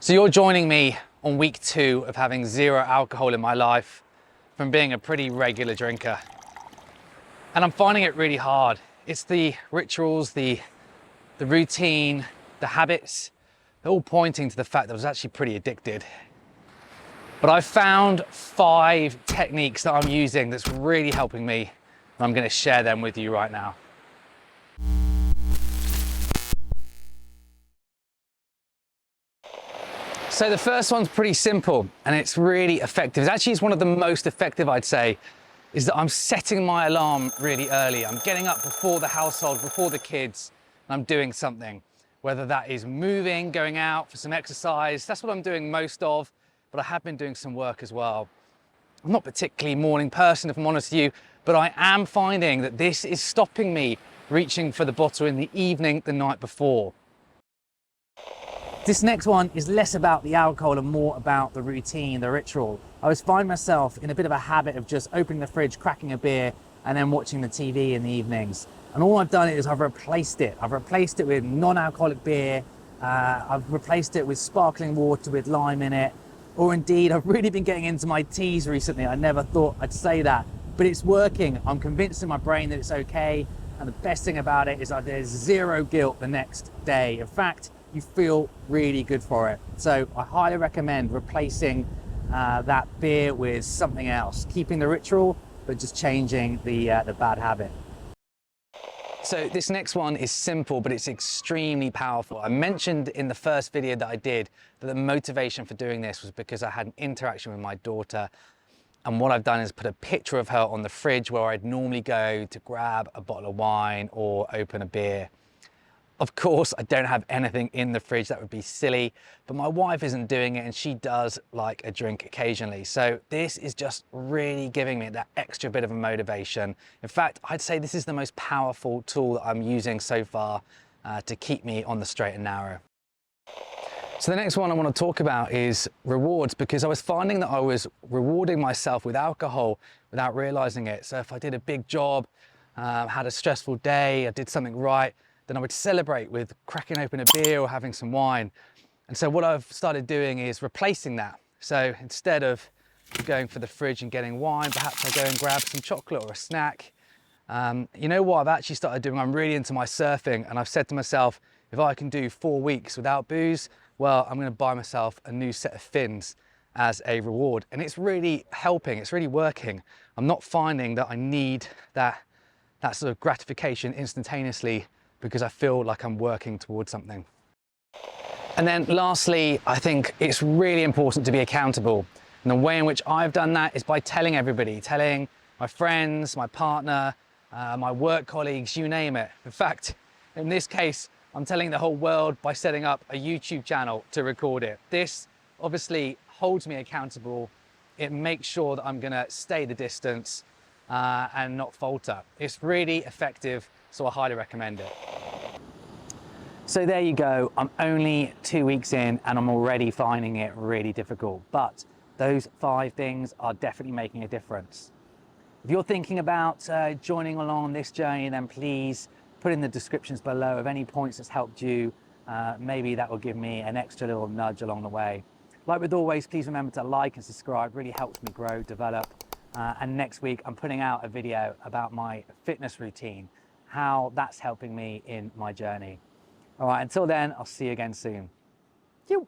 So you're joining me on week 2 of having 0 alcohol in my life from being a pretty regular drinker. And I'm finding it really hard. It's the rituals, the routine, the habits, they're all pointing to the fact that I was actually pretty addicted. But I've found 5 techniques that I'm using that's really helping me, and I'm going to share them with you right now. So the first one's pretty simple and it's really effective. It's one of the most effective, I'd say, is that I'm setting my alarm really early. I'm getting up before the household, before the kids, and I'm doing something. Whether that is moving, going out for some exercise, that's what I'm doing most of, but I have been doing some work as well. I'm not particularly a morning person, if I'm honest with you, but I am finding that this is stopping me reaching for the bottle in the evening the night before. This next one is less about the alcohol and more about the routine, the ritual. I always find myself in a bit of a habit of just opening the fridge, cracking a beer, and then watching the TV in the evenings. And all I've done is I've replaced it. I've replaced it with non-alcoholic beer. I've replaced it with sparkling water with lime in it. Or indeed, I've really been getting into my teas recently. I never thought I'd say that, but it's working. I'm convinced in my brain that it's okay. And the best thing about it is that there's 0 guilt the next day. In fact, you feel really good for it. So I highly recommend replacing that beer with something else, keeping the ritual, but just changing the bad habit. So this next one is simple, but it's extremely powerful. I mentioned in the first video that I did that the motivation for doing this was because I had an interaction with my daughter. And what I've done is put a picture of her on the fridge where I'd normally go to grab a bottle of wine or open a beer. Of course, I don't have anything in the fridge, that would be silly, but my wife isn't doing it and she does like a drink occasionally. So this is just really giving me that extra bit of a motivation. In fact, I'd say this is the most powerful tool that I'm using so far to keep me on the straight and narrow. So the next one I want to talk about is rewards, because I was finding that I was rewarding myself with alcohol without realizing it. So if I did a big job, had a stressful day, I did something right, then I would celebrate with cracking open a beer or having some wine. And so what I've started doing is replacing that. So instead of going for the fridge and getting wine, perhaps I go and grab some chocolate or a snack. You know what I've actually started doing? I'm really into my surfing, and I've said to myself, if I can do 4 weeks without booze, well, I'm gonna buy myself a new set of fins as a reward. And it's really helping, it's really working. I'm not finding that I need that sort of gratification instantaneously because I feel like I'm working towards something. And then lastly, I think it's really important to be accountable. And the way in which I've done that is by telling everybody, telling my friends, my partner, my work colleagues, you name it. In fact, in this case, I'm telling the whole world by setting up a YouTube channel to record it. This obviously holds me accountable. It makes sure that I'm gonna stay the distance and not falter. It's really effective, so I highly recommend it. So there you go. I'm only 2 weeks in and I'm already finding it really difficult, but those 5 things are definitely making a difference. If you're thinking about joining along this journey, then please put in the descriptions below of any points that's helped you. Maybe that will give me an extra little nudge along the way. Like with always, please remember to like and subscribe. It really helps me grow, develop. And next week, I'm putting out a video about my fitness routine, how that's helping me in my journey. All right, until then, I'll see you again soon. Phew.